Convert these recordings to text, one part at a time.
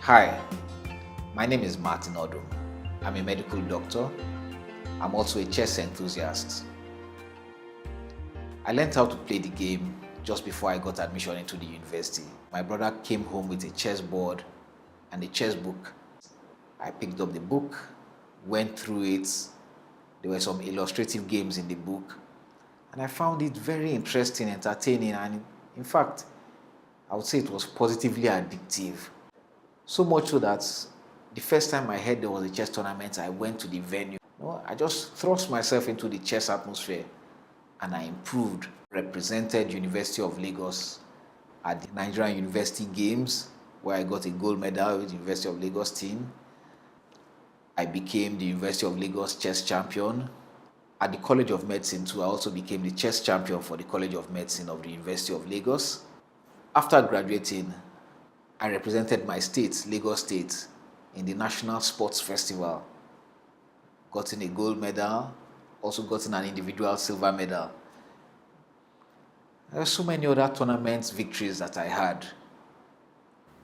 Hi, my name is Martin Odum. I'm a medical doctor. I'm also a chess enthusiast. I learned how to play the game just before I got admission into the university. My brother came home with a chessboard and a chess book. I picked up the book, went through it. There were some illustrative games in the book, and I found it very interesting, entertaining, and in fact, I would say it was positively addictive. So much so that the first time I heard there was a chess tournament, I went to the venue. I just thrust myself into the chess atmosphere and I improved. Represented University of Lagos at the Nigerian University Games, where I got a gold medal with the University of Lagos team. I became the University of Lagos chess champion. At the College of Medicine too, I also became the chess champion for the College of Medicine of the University of Lagos. After graduating, I represented my state, Lagos State, in the National Sports Festival. Gotten a gold medal, also gotten an individual silver medal. There are so many other tournament victories that I had.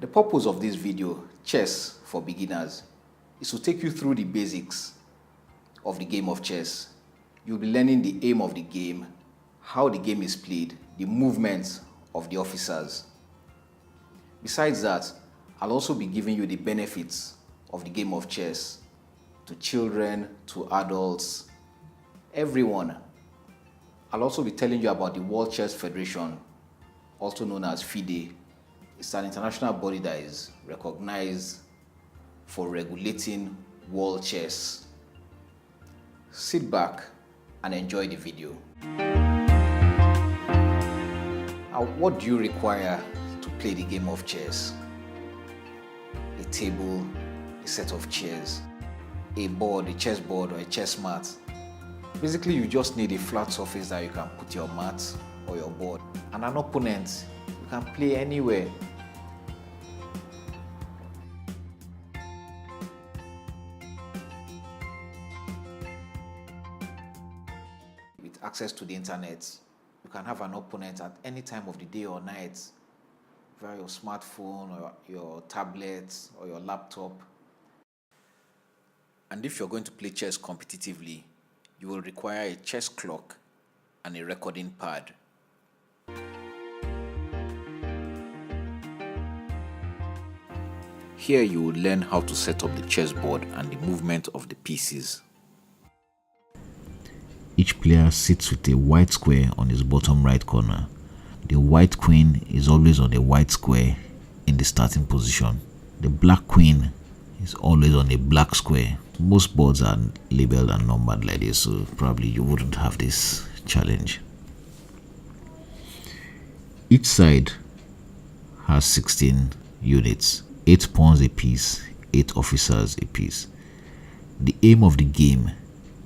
The purpose of this video, Chess for Beginners, is to take you through the basics of the game of chess. You'll be learning the aim of the game, how the game is played, the movements of the officers. Besides that, I'll also be giving you the benefits of the game of chess to children, to adults, everyone. I'll also be telling you about the World Chess Federation, also known as FIDE. It's an international body that is recognized for regulating world chess. Sit back and enjoy the video. Now, what do you require to play the game of chess? A table, a set of chairs, a board, a chess board, or a chess mat. Basically, you just need a flat surface that you can put your mat or your board, and an opponent you can play anywhere. With access to the internet, you can have an opponent at any time of the day or night via your smartphone or your tablet or your laptop. And if you're going to play chess competitively, you will require a chess clock and a recording pad. Here you will learn how to set up the chessboard and the movement of the pieces. Each player sits with a white square on his bottom right corner. The white queen is always on a white square in the starting position. The black queen is always on a black square. Most boards are labeled and numbered like this, so probably you wouldn't have this challenge. Each side has 16 units, 8 pawns a piece, 8 officers a piece. The aim of the game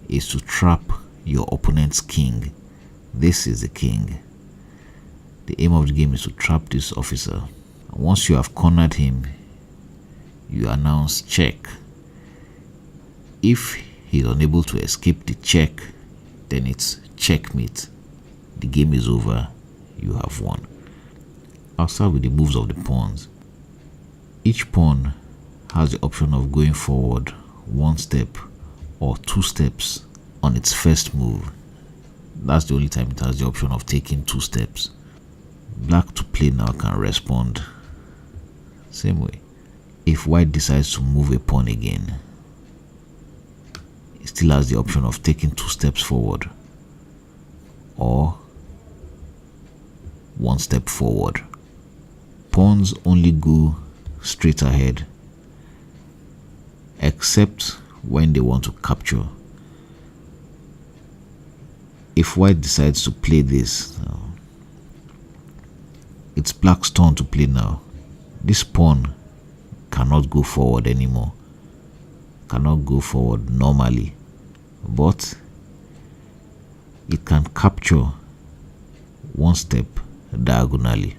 is to trap your opponent's king. This is the king. The aim of the game is to trap this officer. Once you have cornered him, you announce check. If he is unable to escape the check, then it's checkmate. The game is over. You have won. I'll start with the moves of the pawns. Each pawn has the option of going forward 1 step or 2 steps on its first move. That's the only time it has the option of taking 2 steps. Black to play now can respond same way. If white decides to move a pawn again, it still has the option of taking 2 steps forward or 1 step forward. Pawns only go straight ahead except when they want to capture. If white decides to play this, it's black's turn to play now. This pawn cannot go forward anymore, cannot go forward normally, but it can capture 1 step diagonally.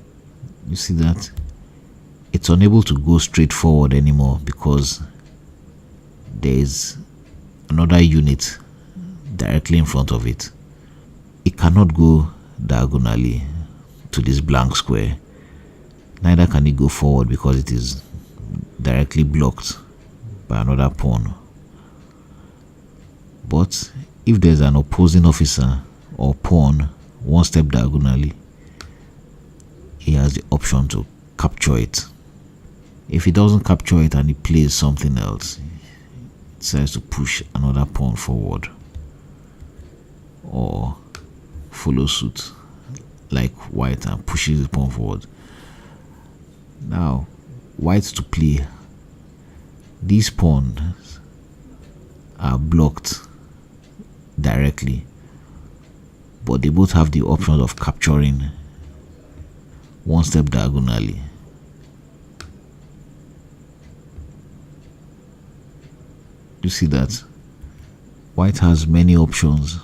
You see that? It's unable to go straight forward anymore because there is another unit directly in front of it. It cannot go diagonally to this blank square. Neither can it go forward because it is directly blocked by another pawn. But if there's an opposing officer or pawn one step diagonally, he has the option to capture it. If he doesn't capture it and he plays something else, it decides to push another pawn forward or follow suit like white and pushes the pawn forward. Now, white to play. These pawns are blocked directly, but they both have the option of capturing one step diagonally. You see that white has many options.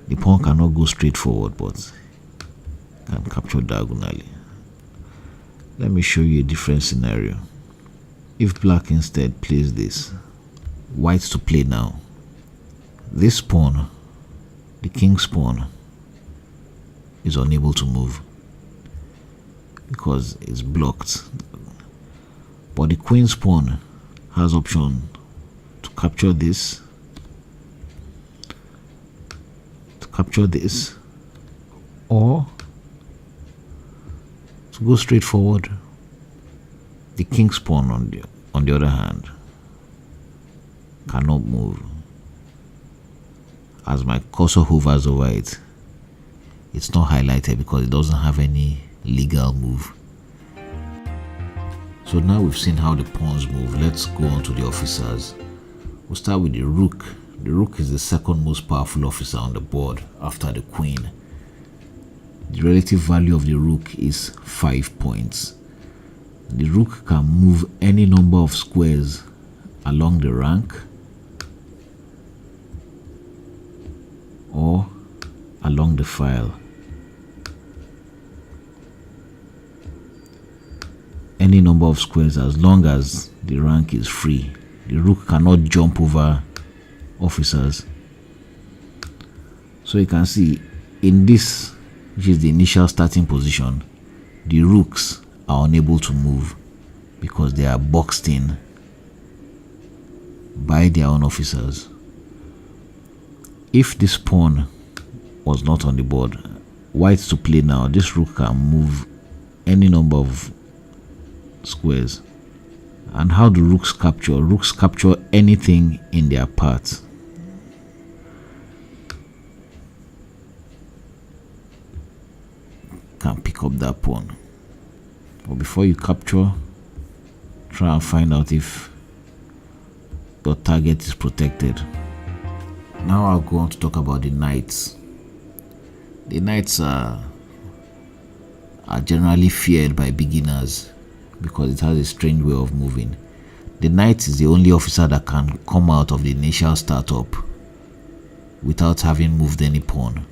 The pawn cannot go straight forward, but can capture diagonally. Let me show you a different scenario. If black instead plays this, white to play now. This pawn, the king's pawn, is unable to move because it's blocked. But the queen's pawn has option to capture this, or to go straight forward. The king's pawn on the other hand cannot move. As my cursor hovers over it, it's not highlighted because it doesn't have any legal move. So now we've seen how the pawns move. Let's go on to the officers. We'll start with the rook. The rook is the second most powerful officer on the board after the queen. The relative value of the rook is 5 points. The rook can move any number of squares along the rank or along the file. Any number of squares as long as the rank is free. The rook cannot jump over officers. So you can see in this, which is the initial starting position, the rooks are unable to move because they are boxed in by their own officers. If this pawn was not on the board, white to play now, this rook can move any number of squares. And how do rooks capture? Rooks capture anything in their path. Can pick up that pawn. But before you capture, try and find out if your target is protected. Now I'll go on to talk about the knights. The knights are generally feared by beginners because it has a strange way of moving. The knight is the only officer that can come out of the initial startup without having moved any pawn.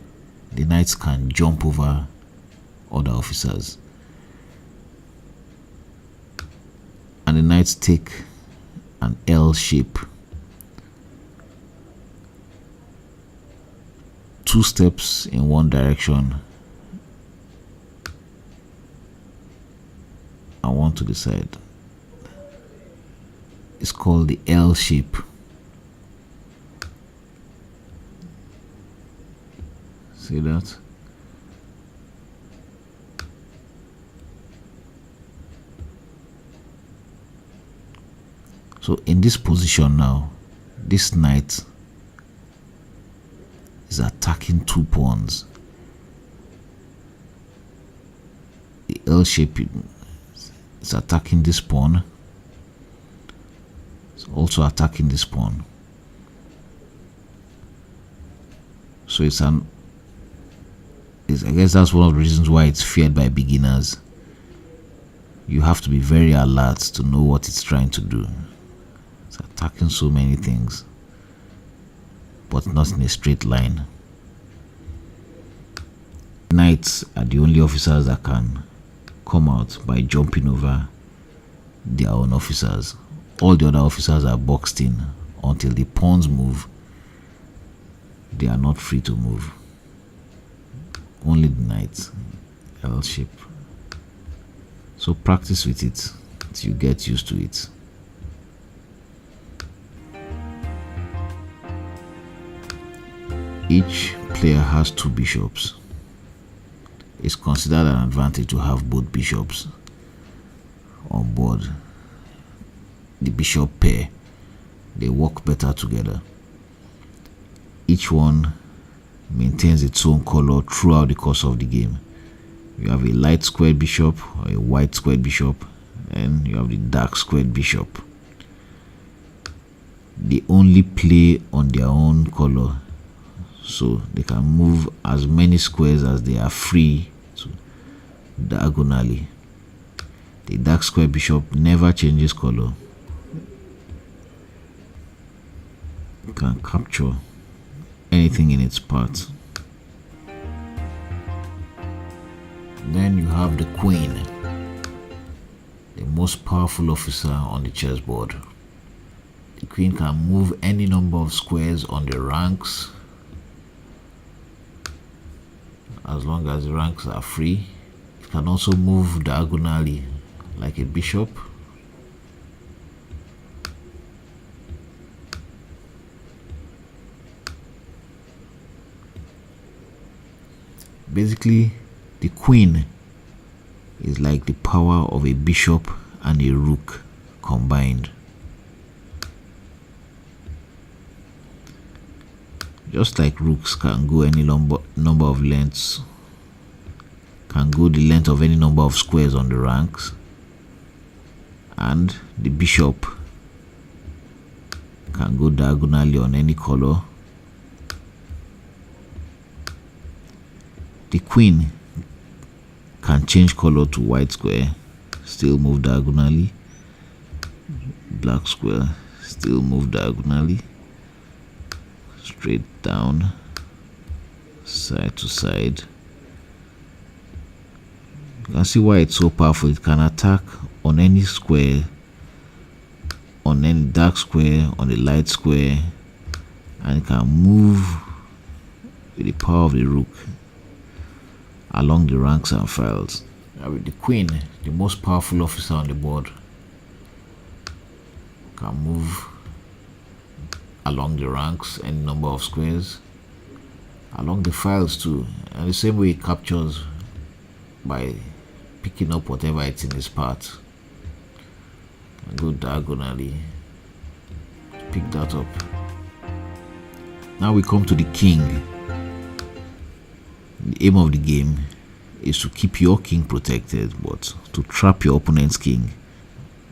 The knights can jump over other officers. And the knights take an L shape. 2 steps in one direction and one to the side. It's called the L shape. See that? So in this position now, this knight is attacking 2 pawns. The L shape is attacking this pawn. It's also attacking this pawn. So I guess that's one of the reasons why it's feared by beginners. You have to be very alert to know what it's trying to do. It's attacking so many things, but not in a straight line. Knights are the only officers that can come out by jumping over their own officers. All the other officers are boxed in. Until the pawns move, they are not free to move. Only the knights. L shape. So practice with it. till you get used to it. Each player has 2 bishops. It's considered an advantage to have both bishops on board. The bishop pair, they work better together. Each one maintains its own color throughout the course of the game. You have a light squared bishop or a white squared bishop, and you have the dark squared bishop. They only play on their own color, so they can move as many squares as they are free to diagonally. The dark square bishop never changes color. You can capture anything in its path. Then you have the queen, the most powerful officer on the chessboard. The queen can move any number of squares on the ranks as long as the ranks are free. It can also move diagonally like a bishop. Basically, the queen is like the power of a bishop and a rook combined. Just like rooks can go any number of lengths, can go the length of any number of squares on the ranks, and the bishop can go diagonally on any color. The queen can change color to white square, still move diagonally. Black square, still move diagonally. Straight down, side to side. You can see why it's so powerful. It can attack on any square, on any dark square, on the light square, and it can move with the power of the rook along the ranks and files. With the queen, the most powerful officer on the board, can move along the ranks any number of squares, along the files too, and the same way it captures by picking up whatever it's in his path and go diagonally to pick that up. Now we come to the king. The aim of the game is to keep your king protected, but to trap your opponent's king.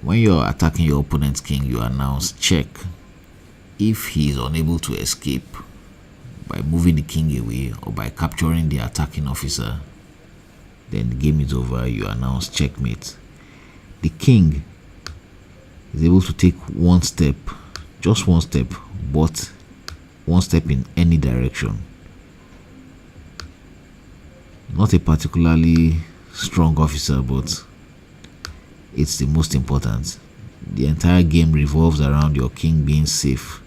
When you're attacking your opponent's king, you announce check. If he is unable to escape by moving the king away or by capturing the attacking officer, then the game is over. You announce checkmate. The king is able to take one step, just one step, but one step in any direction. Not a particularly strong officer, but it's the most important. The entire game revolves around your king being safe.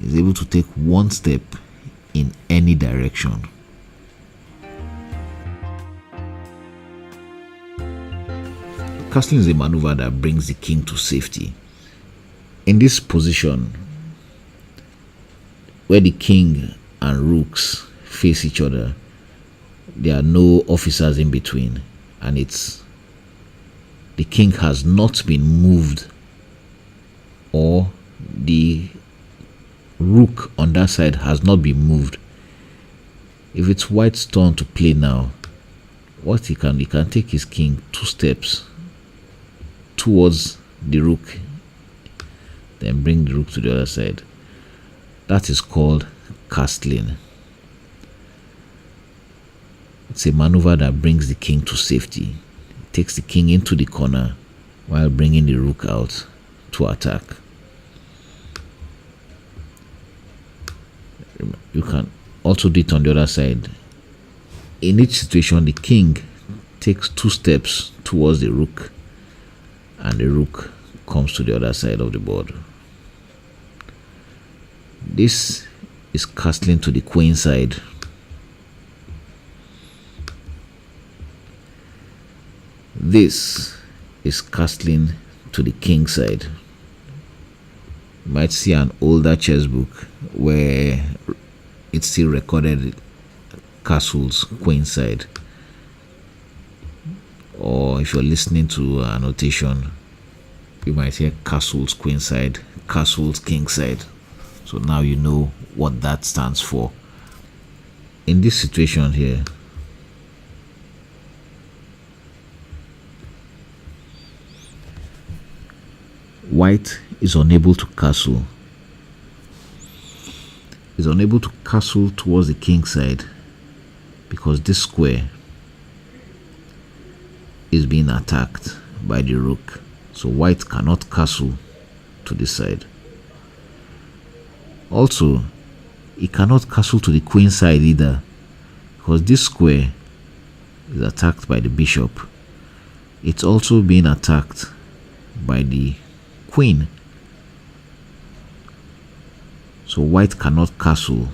He's able to take one step in any direction. Castling is a maneuver that brings the king to safety. In this position, where the king and rooks face each other, there are no officers in between, and the king has not been moved, or the rook on that side has not been moved. If it's white's turn to play now, what he can take his king 2 steps towards the rook, then bring the rook to the other side. That is called castling. It's a maneuver that brings the king to safety. It takes the king into the corner while bringing the rook out to attack. You can also do it on the other side. In each situation, the king takes 2 steps towards the rook, and the rook comes to the other side of the board. This is castling to the queen side. This is castling to the king side. You might see an older chess book where it's still recorded castles queen side, or if you're listening to a notation, you might hear castles queen side, castles king side. So now you know what that stands for. In this situation here, white is unable to castle. Is unable to castle towards the king side because this square is being attacked by the rook. So white cannot castle to this side. Also, it cannot castle to the queen side either because this square is attacked by the bishop. It's also being attacked by the queen. So white cannot castle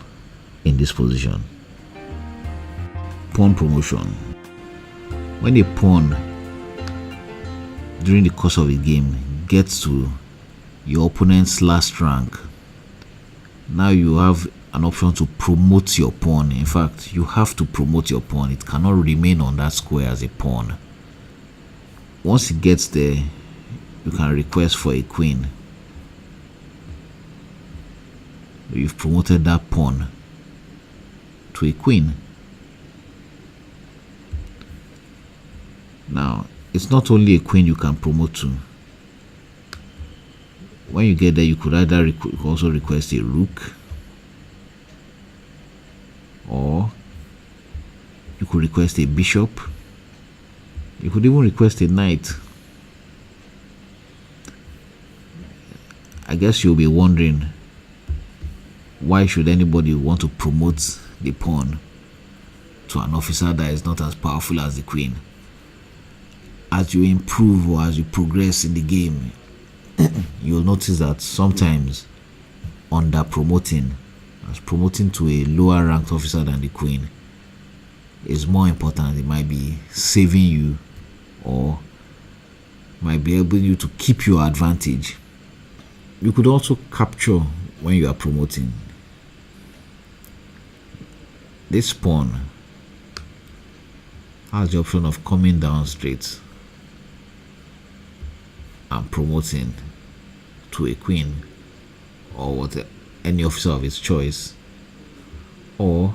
in this position. Pawn promotion. When a pawn during the course of a game gets to your opponent's last rank, now you have an option to promote your pawn. In fact, you have to promote your pawn. It cannot remain on that square as a pawn. Once it gets there, you can request for a queen. You've promoted that pawn to a queen. Now, it's not only a queen you can promote to. When you get there, you could either also request a rook, or you could request a bishop. You could even request a knight. I guess you'll be wondering, why should anybody want to promote the pawn to an officer that is not as powerful as the queen? As you improve or as you progress in the game, you'll notice that sometimes under promoting, as promoting to a lower ranked officer than the queen is more important. It might be saving you or might be able you to keep your advantage. You could also capture when you are promoting. This pawn has the option of coming down straight and promoting to a queen or any officer of its choice, or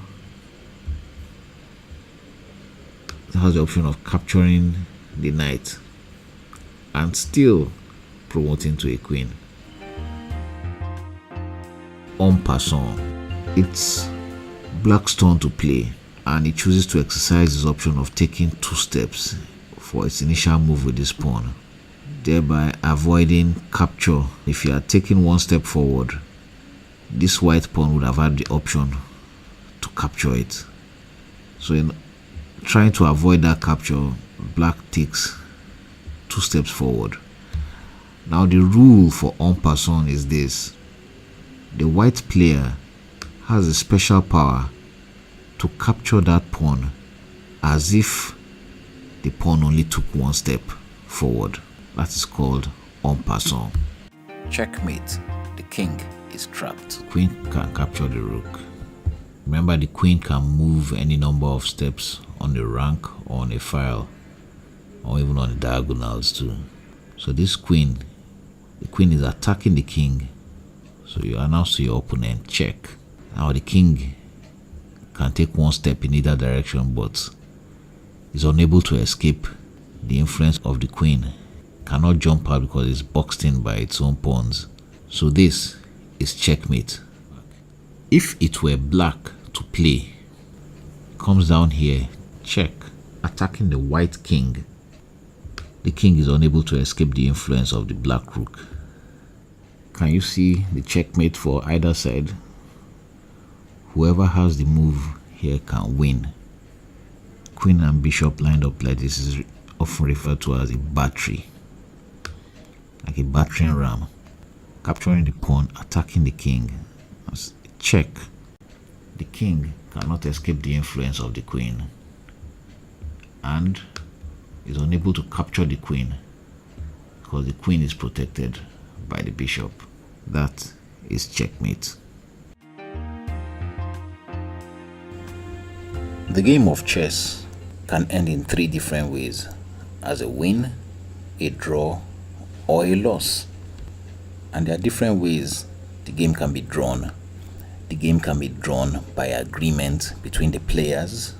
it has the option of capturing the knight and still promoting to a queen. En passant, it's black's turn to play, and he chooses to exercise his option of taking 2 steps for its initial move with this pawn, thereby avoiding capture. If you are taking 1 step forward, this white pawn would have had the option to capture it. So in trying to avoid that capture, black takes 2 steps forward. Now the rule for en passant is this: the white player has a special power to capture that pawn as if the pawn only took 1 step forward. That is called en passant. Checkmate. The king is trapped. Queen can capture the rook. Remember, the queen can move any number of steps on the rank or on a file, or even on the diagonals too. So this queen, the queen is attacking the king. So you announce to your opponent, check. Now the king can take 1 step in either direction, but is unable to escape the influence of the queen. Cannot jump out because it's boxed in by its own pawns. So this is checkmate. If it were black to play, comes down here, check, attacking the white king. The king is unable to escape the influence of the black rook. Can you see the checkmate for either side? Whoever has the move here can win. Queen and bishop lined up like this is often referred to as a battery, like a battering ram, capturing the pawn, attacking the king. As a check, the king cannot escape the influence of the queen, and is unable to capture the queen because the queen is protected by the bishop. That is checkmate. The game of chess can end in 3 different ways: as a win, a draw, or a loss. And there are different ways the game can be drawn. The game can be drawn by agreement between the players.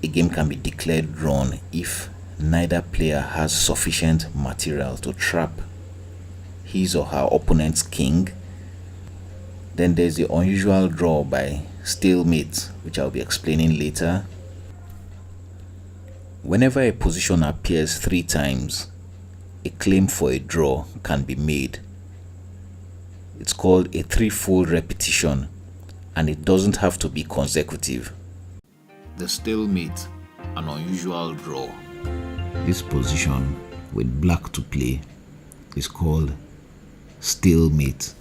A game can be declared drawn if neither player has sufficient material to trap his or her opponent's king. Then there's the unusual draw by stalemate, which I'll be explaining later. Whenever a position appears 3 times, a claim for a draw can be made. It's called a 3-fold repetition, and it doesn't have to be consecutive. The stalemate, an unusual draw. This position with black to play is called stalemate.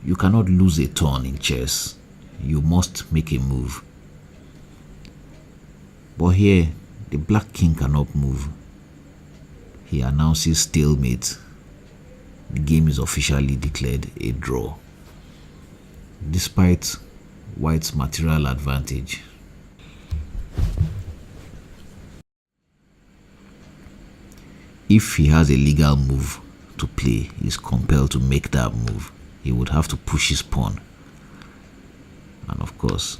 You cannot lose a turn in chess. You must make a move. But here, the black king cannot move. He announces stalemate. The game is officially declared a draw, despite white's material advantage. If he has a legal move to play, he is compelled to make that move. He would have to push his pawn and, of course,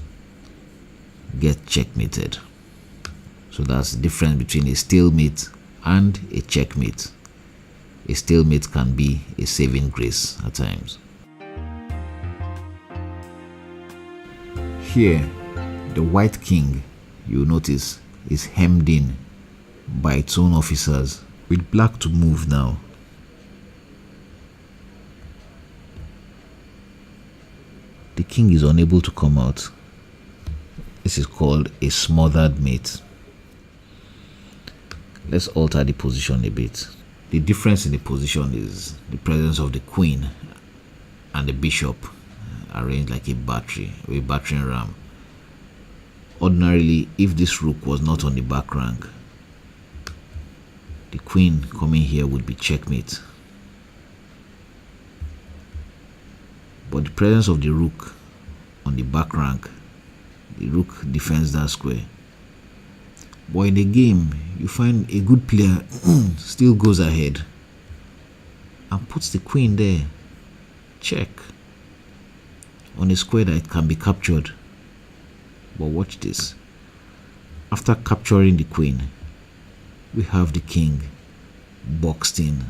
get checkmated. So that's the difference between a stalemate and a checkmate. A stalemate can be a saving grace at times. Here, the white king, you'll notice, is hemmed in by its own officers, with black to move now. The king is unable to come out. This is called a smothered mate. Let's alter the position a bit. The difference in the position is the presence of the queen and the bishop arranged like a battery or a battering ram. Ordinarily, if this rook was not on the back rank, the queen coming here would be checkmate. But the presence of the rook on the back rank, the rook defends that square. But in the game, you find a good player still goes ahead and puts the queen there, check, on a square that can be captured. But watch this. After capturing the queen, we have the king boxed in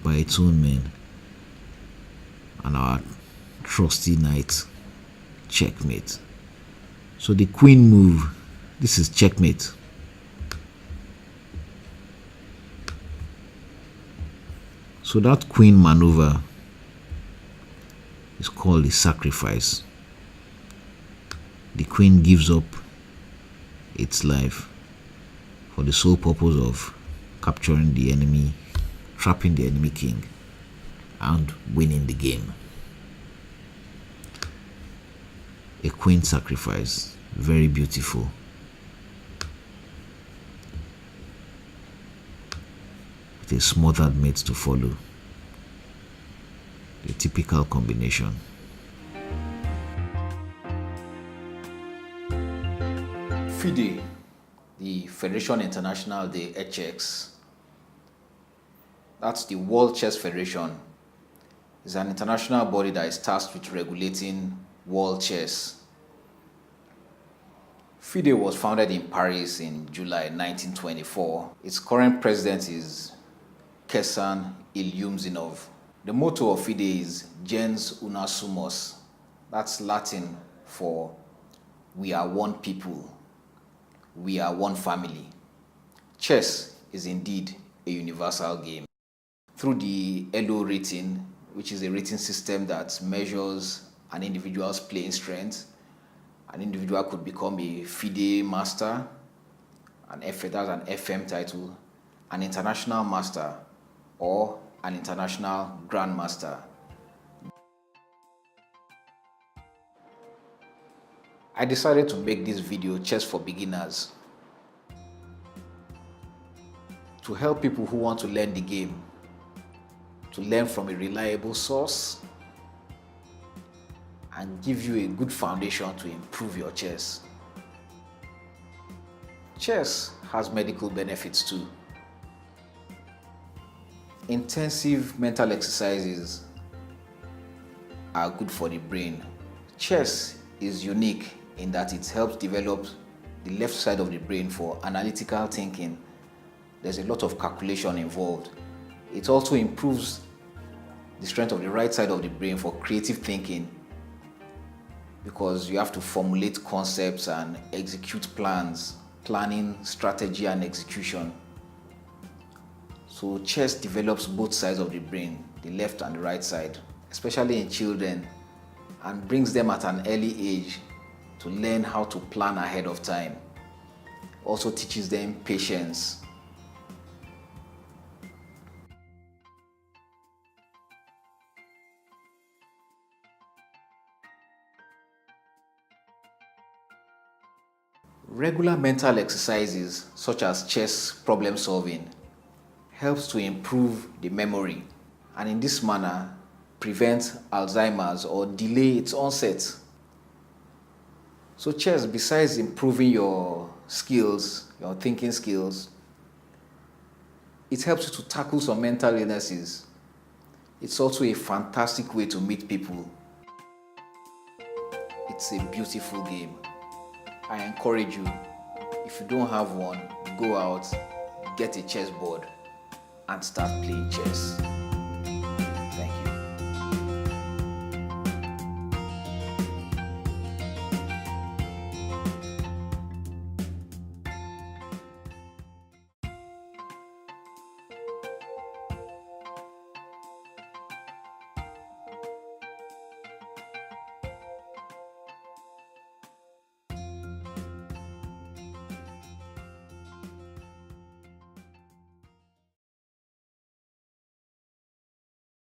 by its own men, and our trusty knight checkmate. So the queen move, this is checkmate. So that queen maneuver is called a sacrifice. The queen gives up its life for the sole purpose of capturing the enemy, trapping the enemy king, and winning the game. A queen sacrifice, very beautiful. With a smothered mate to follow. The typical combination. FIDE, the Federation Internationale des Échecs, that's the World Chess Federation, is an international body that is tasked with regulating world chess. FIDE was founded in Paris in July 1924. Its current president is Kesan Ilyumzinov. The motto of FIDE is Gens Una Sumos. That's Latin for we are one people, we are one family. Chess is indeed a universal game. Through the ELO rating, which is a rating system that measures an individual's playing strength, an individual could become a FIDE master, that's an FM title, an international master, or an international grandmaster. I decided to make this video Chess for Beginners to help people who want to learn the game, to learn from a reliable source, and give you a good foundation to improve your chess. Chess has medical benefits too. Intensive mental exercises are good for the brain. Chess is unique in that it helps develop the left side of the brain for analytical thinking. There's a lot of calculation involved. It also improves the strength of the right side of the brain for creative thinking, because you have to formulate concepts and execute plans, planning, strategy, and execution. So chess develops both sides of the brain, the left and the right side, especially in children, and brings them at an early age to learn how to plan ahead of time. Also teaches them patience. Regular mental exercises such as chess problem solving helps to improve the memory, and in this manner prevent Alzheimer's or delay its onset. So chess, besides improving your skills, your thinking skills, it helps you to tackle some mental illnesses. It's also a fantastic way to meet people. It's a beautiful game. I encourage you, if you don't have one, go out, get a chessboard, and start playing chess.